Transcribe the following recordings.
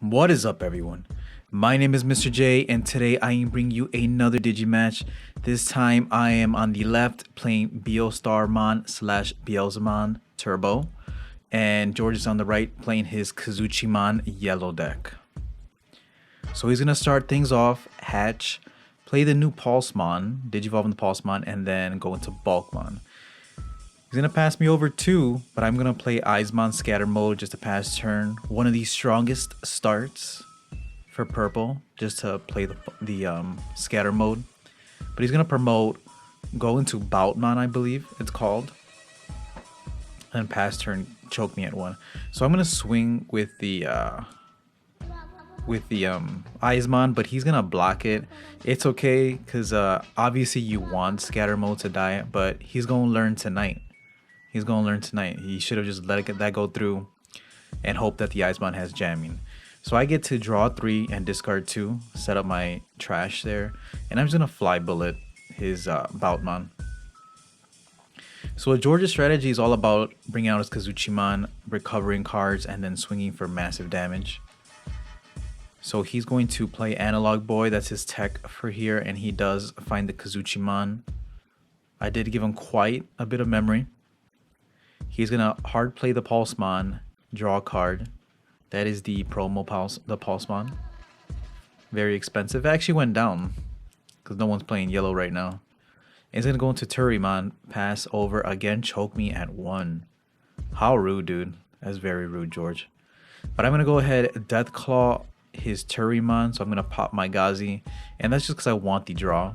What is up, everyone? My name is Mr. J, and today I am bringing you another Digimatch. This time I am on the left playing BeelStarmon slash Beelzemon Turbo, and George is on the right playing his Kazuchimon yellow deck. So he's gonna start things off, hatch, play the new Pulsemon, Digivolve in the Pulsemon, and then go into Bulkmon. He's gonna pass me over two, but I'm gonna play Eismon Scatter Mode just to pass turn. One of the strongest starts for purple, just to play the Scatter Mode. But he's gonna promote, go into Boutmon, I believe it's called, and pass turn, choke me at one. So I'm gonna swing with the Eismon, but he's gonna block it. It's okay, cause obviously you want Scatter Mode to die, but he's gonna learn tonight. He's gonna learn tonight. He should have just let that go through and hope that the Eismon has jamming. So I get to draw 3 and discard 2, set up my trash there, and I'm just gonna fly bullet his Boutmon. So George's strategy is all about bringing out his Kazuchimon, recovering cards, and then swinging for massive damage. So he's going to play Analog Boy, that's his tech for here, and he does find the Kazuchimon. I did give him quite a bit of memory. He's gonna hard play the Pulsemon, draw a card. That is the promo the Pulsemon. Very expensive. It actually went down because no one's playing yellow right now. He's gonna go into Turimon, pass over again, choke me at 1. How rude, dude. That's very rude, George. But I'm gonna go ahead, Deathclaw his Turimon, so I'm gonna pop my Gazi, and that's just because I want the draw.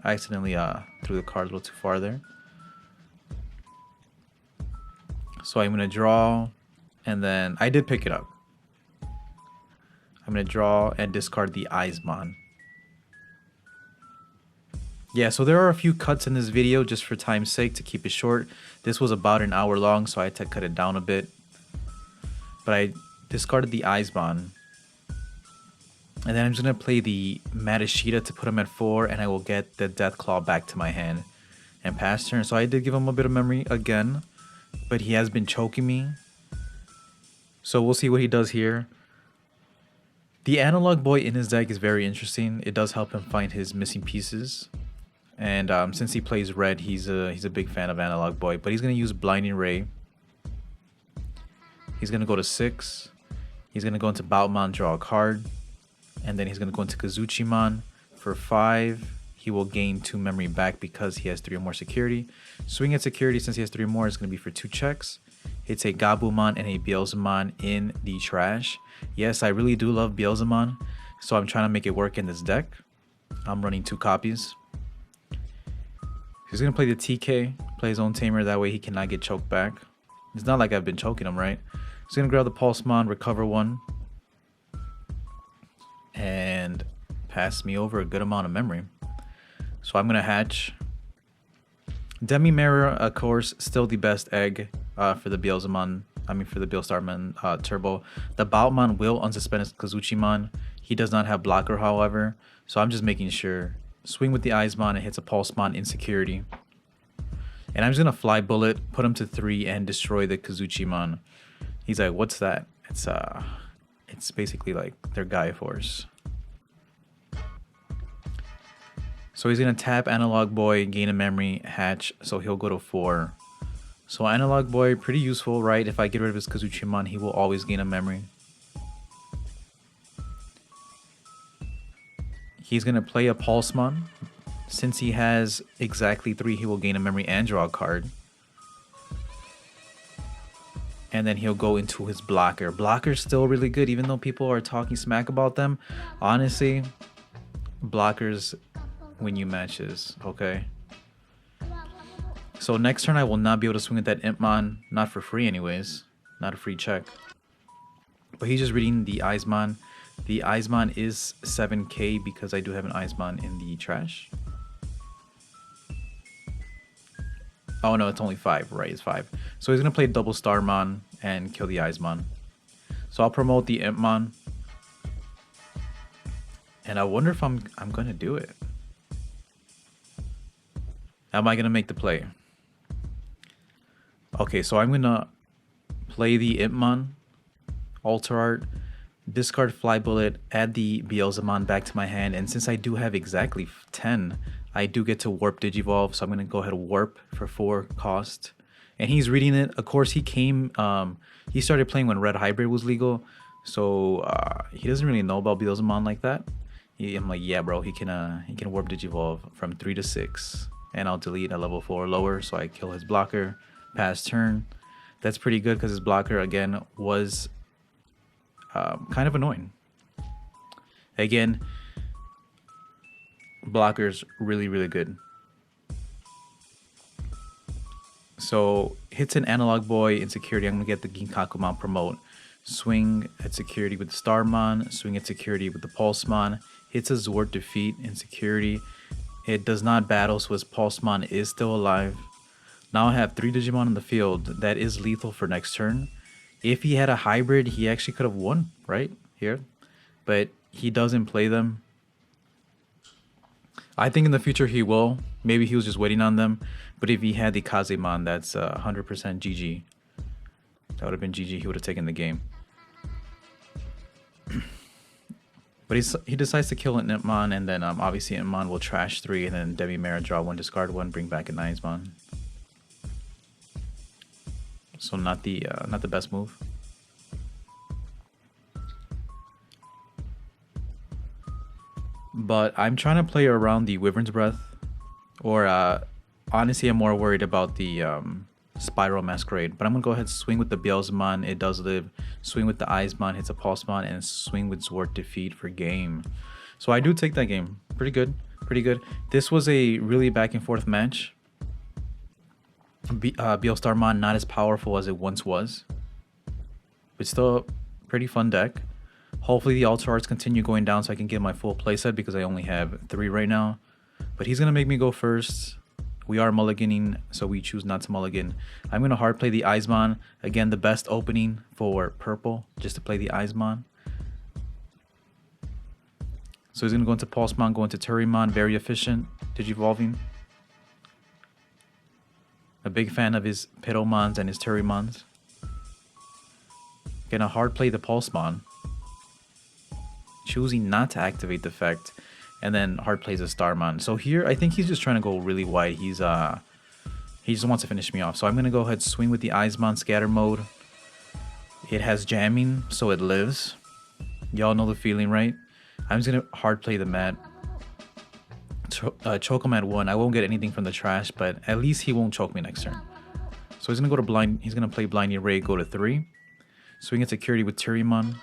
I accidentally threw the cards a little too far there. So I'm gonna draw, and then I did pick it up. I'm gonna draw and discard the Eismon. Yeah, so there are a few cuts in this video just for time's sake to keep it short. This was about an hour long, so I had to cut it down a bit. But I discarded the Eismon. And then I'm just gonna play the Matashita to put him at 4, and I will get the Deathclaw back to my hand and pass turn. So I did give him a bit of memory again, but he has been choking me. So we'll see what he does here. The Analog Boy in his deck is very interesting. It does help him find his missing pieces. And since he plays red, he's a big fan of Analog Boy. But he's going to use Blinding Ray. He's going to go to 6. He's going to go into Boutmon, draw a card. And then he's going to go into Kazuchimon for 5. He will gain 2 memory back because he has 3 or more security. Swing at security, since he has 3 more, is going to be for 2 checks. Hits a Gabumon and a Beelzemon in the trash. Yes, I really do love Beelzemon, so I'm trying to make it work in this deck. I'm running 2 copies. He's going to play the TK, play his own Tamer, that way he cannot get choked back. It's not like I've been choking him, right? He's going to grab the Pulsemon, recover 1, and pass me over a good amount of memory. So I'm going to hatch. Demi Mirror, of course, still the best egg for the Beelzemon. I mean, for the BeelStarmon Turbo. The Boutmon will unsuspend his Kazuchimon. He does not have blocker, however. So I'm just making sure. Swing with the Eismon and hits a Pulsemon in security. And I'm just going to fly bullet, put him to 3, and destroy the Kazuchimon. He's like, what's that? It's basically like their Gaia Force. So he's going to tap Analog Boy, gain a memory, hatch, so he'll go to 4. So Analog Boy, pretty useful, right? If I get rid of his Kazuchimon, he will always gain a memory. He's going to play a Pulsemon. Since he has exactly 3, he will gain a memory and draw a card. And then he'll go into his blocker. Blocker's still really good, even though people are talking smack about them. Honestly, blockers win you matches, okay? So next turn I will not be able to swing with that Impmon, not for free anyways, not a free check. But he's just reading the Eismon. The Eismon is 7k because I do have an Eismon in the trash. Oh no, it's only 5, right? It's 5. So he's gonna play double Starmon and kill the Eismon. So I'll promote the Impmon. And I wonder if I'm gonna do it. Am I gonna make the play? Okay, so I'm gonna play the Impmon, Alter Art, discard Fly Bullet, add the Beelzemon back to my hand, and since I do have exactly 10, I do get to Warp Digivolve, so I'm going to go ahead and Warp for 4 cost. And he's reading it. Of course, he started playing when Red Hybrid was legal, so he doesn't really know about Beelzemon like that. I'm like, yeah, bro, he can Warp Digivolve from 3 to 6, and I'll delete a level 4 or lower, so I kill his blocker, pass turn. That's pretty good because his blocker again was kind of annoying. Again, blocker's really good. So hits an Analog Boy in security. I'm gonna get the Ginkakumon promote. Swing at security with the Starmon. Swing at security with the Pulsemon. Hits a Zwart defeat in security. It does not battle, so his Pulsemon is still alive. Now I have 3 Digimon in the field. That is lethal for next turn. If he had a hybrid, he actually could have won right here, but he doesn't play them. I think in the future he will. Maybe he was just waiting on them. But if he had the Kazuchimon, that's 100% GG. That would have been GG. He would have taken the game. But he decides to kill an Impmon, and then obviously Impmon will trash 3, and then Demi-Mera draw 1, discard 1, bring back an Izmon. So not the best move. But I'm trying to play around the Wyvern's Breath, or honestly, I'm more worried about the Spiral Masquerade. But I'm gonna go ahead and swing with the Beelzemon. It does live. Swing with the Izmon, hits a Pulsemon, and swing with Zwart defeat for game. So I do take that game. Pretty good, pretty good. This was a really back and forth match. BeelStarmon not as powerful as it once was, but still a pretty fun deck. Hopefully the Altar Arts continue going down so I can get my full playset because I only have 3 right now. But he's going to make me go first. We are mulliganing, so we choose not to mulligan. I'm going to hard play the Izmon. Again, the best opening for purple, just to play the Izmon. So he's going to go into Pulsemon, go into Turimon, very efficient, Digivolving. A big fan of his Pitomons and his Turimons. Gonna hard play the Pulsemon, choosing not to activate the effect, and then hard plays a Starmon. So here, I think he's just trying to go really wide. He just wants to finish me off. So I'm gonna go ahead and swing with the Izmon Scatter Mode. It has jamming, so it lives. Y'all know the feeling, right? I'm just gonna hard play the mat. Choke him at 1. I won't get anything from the trash, but at least he won't choke me next turn. So he's gonna go to blind. He's gonna play Blind Array, go to 3. Swing at security with Turimon.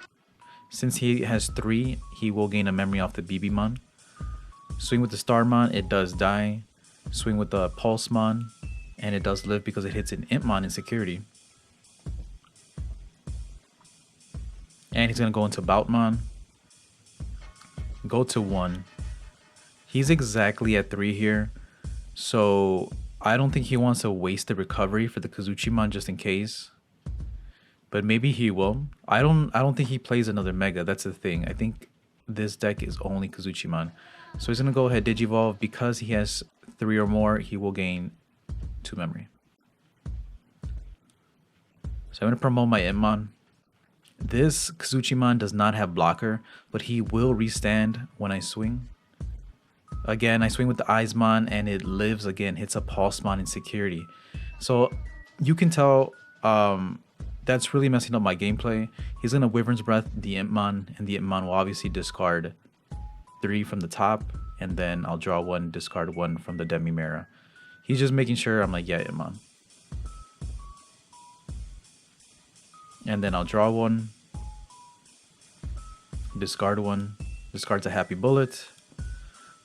Since he has 3, he will gain a memory off the BBmon. Swing with the Starmon, it does die. Swing with the Pulsemon, and it does live because it hits an Impmon in security. And he's gonna go into Boutmon. Go to 1. He's exactly at 3 here, so I don't think he wants to waste the recovery for the Kazuchimon just in case. But maybe he will. I don't think he plays another Mega. That's the thing. I think this deck is only Kazuchimon. So he's gonna go ahead Digivolve. Because he has 3 or more, he will gain 2 memory. So I'm gonna promote my Impmon. This Kazuchimon does not have blocker, but he will restand when I swing. Again, I swing with the Izmon and it lives again, hits a Pulsemon in security. So you can tell that's really messing up my gameplay. He's gonna Wyvern's Breath the Impmon, and the Impmon will obviously discard 3 from the top, and then I'll draw 1, discard 1 from the Demi-Mera. He's just making sure I'm like, yeah, Impmon. And then I'll draw 1, discard 1, discards a Happy Bullet.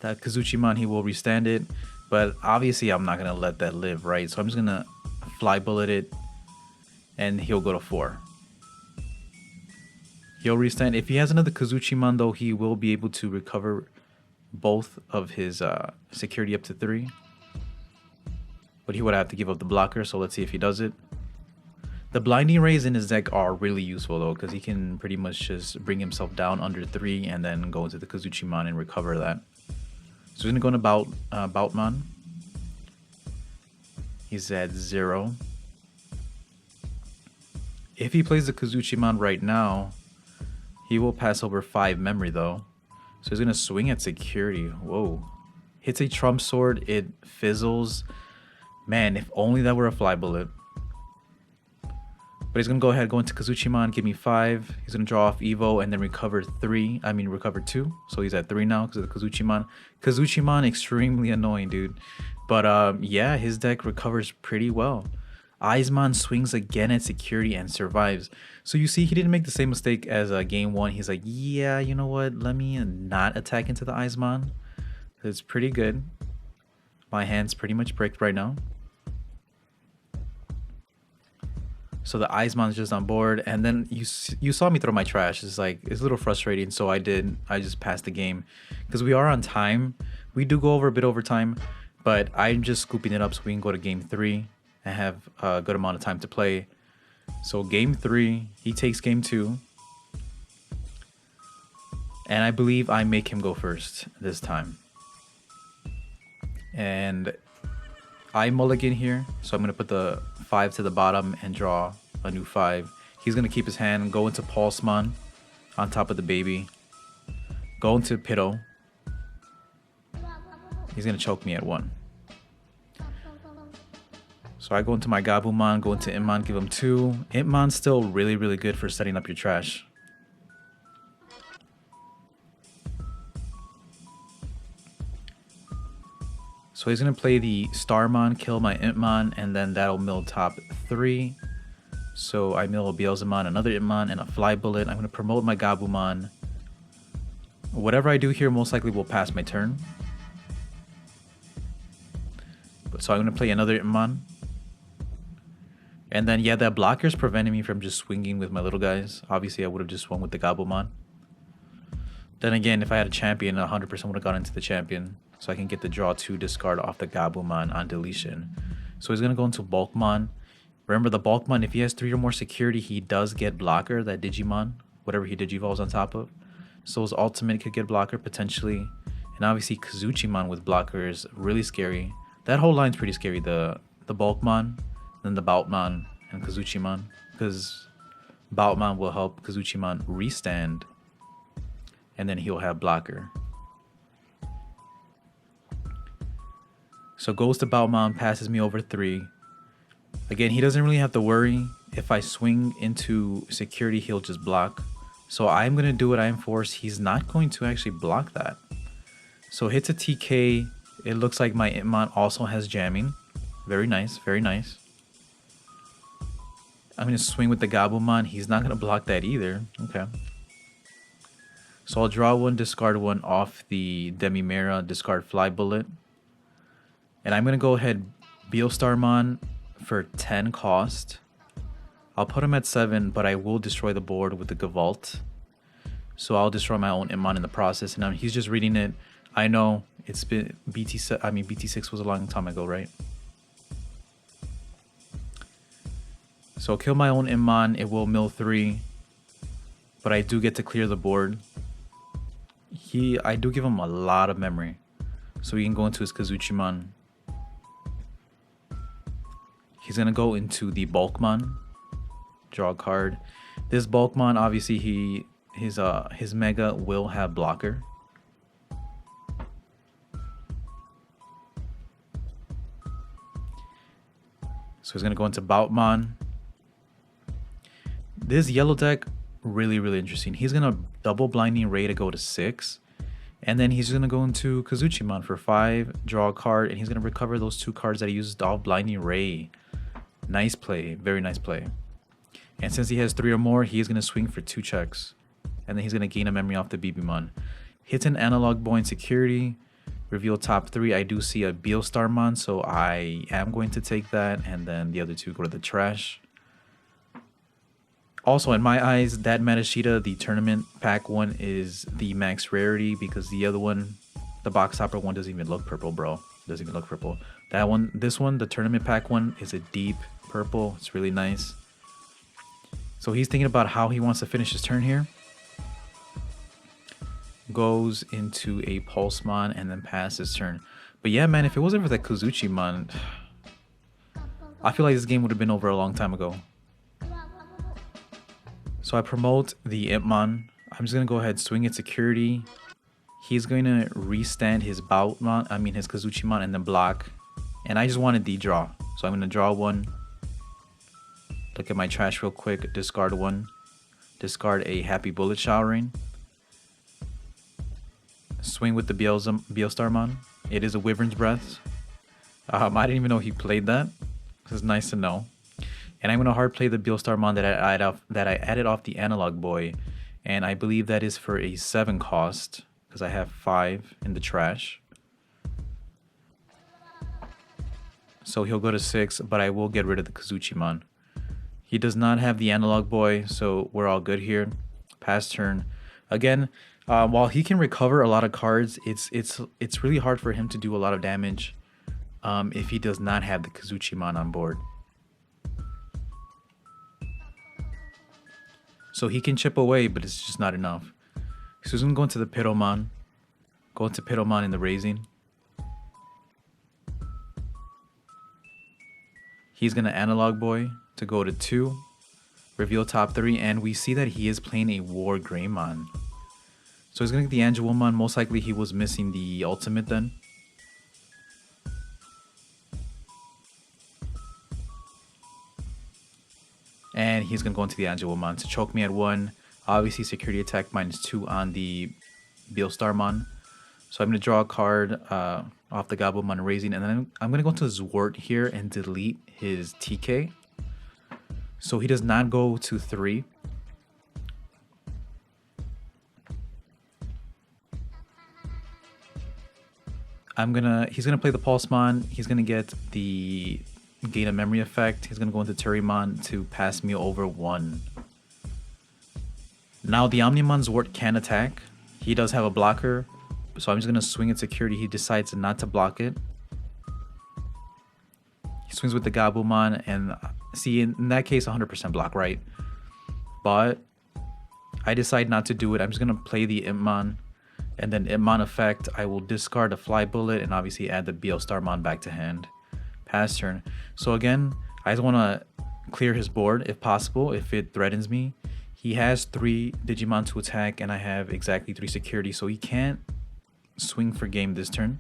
That Kazuchimon, he will restand it, but obviously I'm not gonna let that live, right? So I'm just gonna Fly Bullet it, and he'll go to 4. He'll restand. If he has another Kazuchimon though, he will be able to recover both of his security up to 3. But he would have to give up the blocker, so let's see if he does it. The Blinding Rays in his deck are really useful though, because he can pretty much just bring himself down under 3 and then go into the Kazuchimon and recover that. So he's going to go into Boutmon. He's at 0. If he plays the Kazuchimon right now, He will pass over 5 memory though. So he's gonna swing at security. Whoa. Hits a trump sword, it fizzles. Man, if only that were a fly bullet. But he's gonna go ahead, go into Kazuchimon, give me 5. He's gonna draw off Evo and then recover 2. So he's at 3 now because of the Kazuchimon. Kazuchimon, extremely annoying, dude. But yeah, his deck recovers pretty well. Eismon swings again at security and survives. So you see, he didn't make the same mistake as game 1. He's like, yeah, you know what? Let me not attack into the Eismon. It's pretty good. My hand's pretty much bricked right now. So the Eismon's just on board, and then you saw me throw my trash. It's like, it's a little frustrating, so I just passed the game because we are on time. We do go over a bit over time, but I'm just scooping it up so we can go to game 3 and have a good amount of time to play. So game 3, he takes game 2, and I believe I make him go first this time. And I mulligan here, so I'm gonna put the 5 to the bottom and draw a new 5. He's gonna keep his hand, go into Pulsemon on top of the baby, go into Pitto. He's gonna choke me at 1. So I go into my Gabumon, go into Imon, give him 2. Imon's still really, really good for setting up your trash. So he's going to play the Starmon, kill my Imon, and then that'll mill top 3. So I mill a Beelzemon, another Imon, and a Fly Bullet. I'm going to promote my Gabumon. Whatever I do here most likely will pass my turn. So I'm going to play another Imon. And then, yeah, that blocker's preventing me from just swinging with my little guys. Obviously, I would have just swung with the Gabumon. Then again, if I had a champion, 100% would have gone into the champion. So I can get the draw 2 discard off the Gabumon on deletion. So he's going to go into Bulkmon. Remember, the Bulkmon, if he has 3 or more security, he does get blocker, that Digimon, whatever he Digivolves on top of. So his ultimate could get blocker, potentially. And obviously, Kazuchimon with blocker is really scary. That whole line's pretty scary. The Bulkmon, then the Boutmon, and Kazuchimon. Because Boutmon will help Kazuchimon restand. And then he'll have blocker. So goes to Boutmon, passes me over 3. Again, he doesn't really have to worry. If I swing into security, he'll just block. So I'm going to do what I'm forced. He's not going to actually block that. So hits a TK. It looks like my Imon also has jamming. Very nice, very nice. I'm going to swing with the Gabumon. He's not going to block that either. Okay. So I'll draw 1, discard 1 off the Demimera, discard Fly Bullet. And I'm going to go ahead, BeelStarmon for 10 cost. I'll put him at 7, but I will destroy the board with the Gavalt. So I'll destroy my own Imon in the process. And now he's just reading it. I know it's been BT6 was a long time ago, right? So I'll kill my own Imon. It will mill 3. But I do get to clear the board. I do give him a lot of memory. So he can go into his Kazuchimon. He's going to go into the Bulkmon. Draw a card. This Bulkmon, obviously, his Mega will have blocker. So he's going to go into Boutmon. This yellow deck, really, really interesting. He's going to double Blinding Ray to go to 6. And then he's going to go into Kazuchimon for 5, draw a card, and he's going to recover those 2 cards that he used off Blinding Ray. Nice play. Very nice play. And since he has 3 or more, he's going to swing for 2 checks. And then he's going to gain a memory off the BBmon. Hits an Analog Boy in security. Reveal top 3. I do see a BeelStarmon, so I am going to take that. And then the other 2 go to the trash. Also, in my eyes, that Matashita, the tournament pack one, is the max rarity because the other one, the box topper one, doesn't even look purple, bro. Doesn't even look purple. That one, this one, the tournament pack one, is a deep purple. It's really nice. So he's thinking about how he wants to finish his turn here. Goes into a Pulsemon and then passes his turn. But yeah, man, if it wasn't for that Kazuchimon, I feel like this game would have been over a long time ago. So I promote the Impmon. I'm just gonna go ahead, swing at security. He's going to restand his his Kazuchimon and then block. And I just wanted the draw. So I'm gonna draw one. Look at my trash real quick, discard one. Discard a Happy Bullet Showering. Swing with the BeelStarmon. It is a Wyvern's Breath. I didn't even know he played that. This is nice to know. And I'm gonna hard play the BeelStarmon that I added off the Analog Boy, and I believe that is for a 7 cost because I have 5 in the trash. So he'll go to 6, but I will get rid of the Kazuchimon. He does not have the Analog Boy, so we're all good here. Pass turn. Again, while he can recover a lot of cards, it's really hard for him to do a lot of damage if he does not have the Kazuchimon on board. So he can chip away, but it's just not enough. So he's going to go into the Pitomon. Go into Pitomon in the Raising. He's going to Analog Boy to go to 2. Reveal top 3, and we see that he is playing a War Greymon. So he's going to get the Angelomon. Most likely he was missing the ultimate then. And he's going to go into the Angelomon to choke me at 1. Obviously, security attack -2 on the BeelStarmon. So I'm going to draw a card off the Gabumon Raising. And then I'm going to go into Zwart here and delete his TK. So he does not go to 3. He's gonna play the Pulsemon. He's gonna get the gain a memory effect. He's gonna go into Turimon to pass me over 1. Now the Omnimon Zwart can attack. He does have a blocker, so I'm just gonna swing at security. He decides not to block it. He swings with the Gabumon, and see, in that case 100% block, right? But I decide not to do it. I'm just gonna play the Impmon. And then Impmon effect, I will discard a Fly Bullet and obviously add the BeelStarmon back to hand. Pass turn. So again, I just want to clear his board if possible, if it threatens me. He has 3 Digimon to attack and I have exactly 3 security, so he can't swing for game this turn.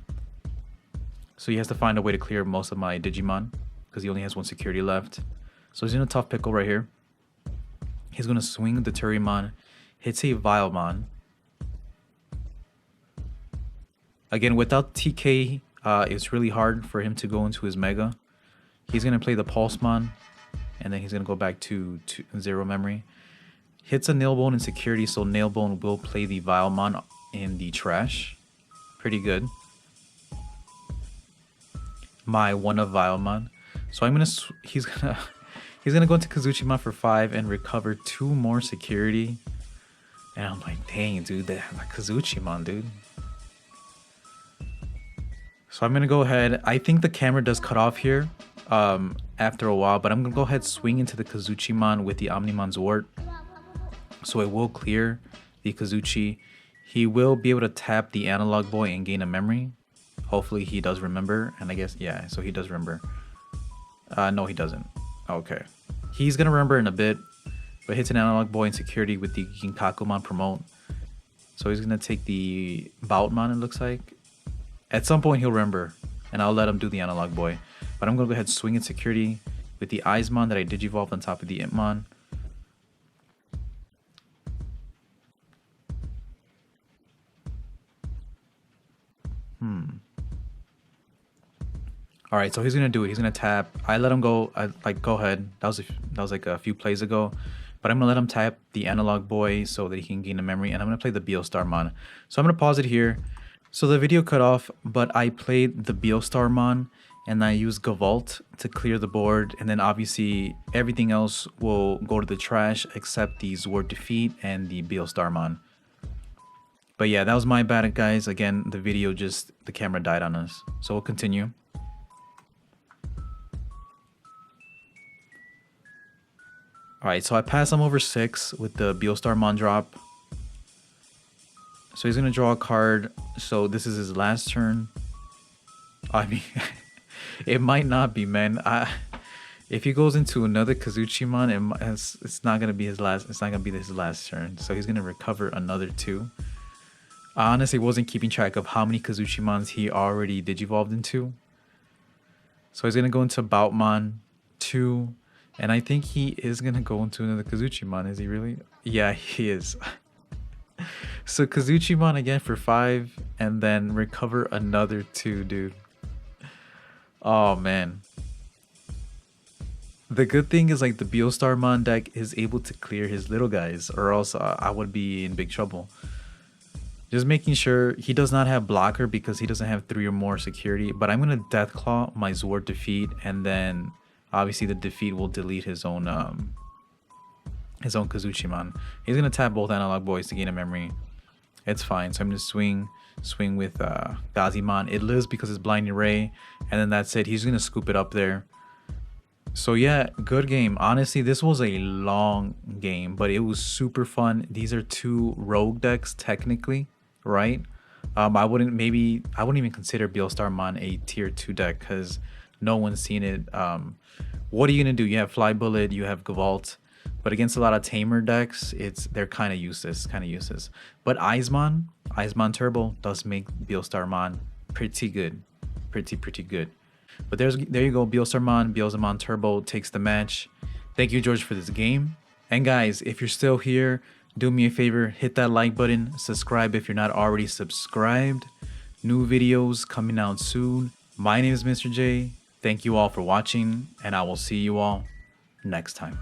So he has to find a way to clear most of my Digimon because he only has 1 security left. So he's in a tough pickle right here. He's going to swing the Turimon, hits a Vilemon. Again, without TK, it's really hard for him to go into his Mega. He's going to play the Pulsemon, and then he's going to go back to 0 memory. Hits a Nailbone in security, so Nailbone will play the Vilemon in the trash. Pretty good. My 1 of Vilemon. So he's gonna go into Kazuchimon for 5 and recover 2 more security. And I'm like, dang, dude, that Kazuchimon, dude. So I'm going to go ahead. I think the camera does cut off here after a while, but I'm going to go ahead swing into the Kazuchimon with the Omnimon Zwart. So it will clear the Kazuchi. He will be able to tap the Analog Boy and gain a memory. Hopefully he does remember. And I guess, yeah, so he does remember. No, he doesn't. Okay. He's going to remember in a bit, but hits an Analog Boy in security with the Ginkakumon Promote. So he's going to take the Boutmon, it looks like. At some point he'll remember, and I'll let him do the Analog Boy. But I'm going to go ahead and swing in security with the Eismon that I Digivolved on top of the Impmon. Alright, so he's going to do it. He's going to tap. I let him go. Go ahead. That was like a few plays ago. But I'm going to let him tap the Analog Boy so that he can gain a memory. And I'm going to play the BeelStarmon. So I'm going to pause it here. So the video cut off, but I played the BeelStarmon and I used Gavolt to clear the board, and then obviously everything else will go to the trash except the Zwart Defeat and the BeelStarmon. But yeah, that was my bad, guys. Again, the camera died on us. So we'll continue. Alright, so I pass him over 6 with the BeelStarmon drop. So he's going to draw a card. So this is his last turn. I mean, it might not be, man. If he goes into another Kazuchimon, it's not gonna be his last. It's not gonna be his last turn. So he's gonna recover another 2. I honestly wasn't keeping track of how many Kazuchimons he already digivolved into. So he's gonna go into Boutmon 2, and I think he is gonna go into another Kazuchimon. Is he really? Yeah, he is. So Kazuchimon again for 5, and then recover another 2, dude. Oh man. The good thing is like the BeelStarmon deck is able to clear his little guys, or else I would be in big trouble. Just making sure he does not have blocker because he doesn't have 3 or more security. But I'm gonna Deathclaw my Zord defeat, and then obviously the defeat will delete his own Kazuchimon. He's gonna tap both analog boys to gain a memory. It's fine. So I'm gonna swing with Gazimon. It lives because it's blinding ray, and then that's it. He's gonna scoop it up there. So yeah, good game. Honestly, this was a long game, but it was super fun. These are 2 rogue decks technically, right? I wouldn't even consider BeelStarmon a tier 2 deck because no one's seen it. What are you gonna do? You have Fly Bullet, you have Gavalt, but against a lot of tamer decks, they're kind of useless, But Eismon Turbo does make BeelStarmon pretty good, pretty good. But there you go, Beelzemon Turbo takes the match. Thank you, George, for this game. And guys, if you're still here, do me a favor, hit that like button, subscribe if you're not already subscribed. New videos coming out soon. My name is Mr. J. Thank you all for watching, and I will see you all next time.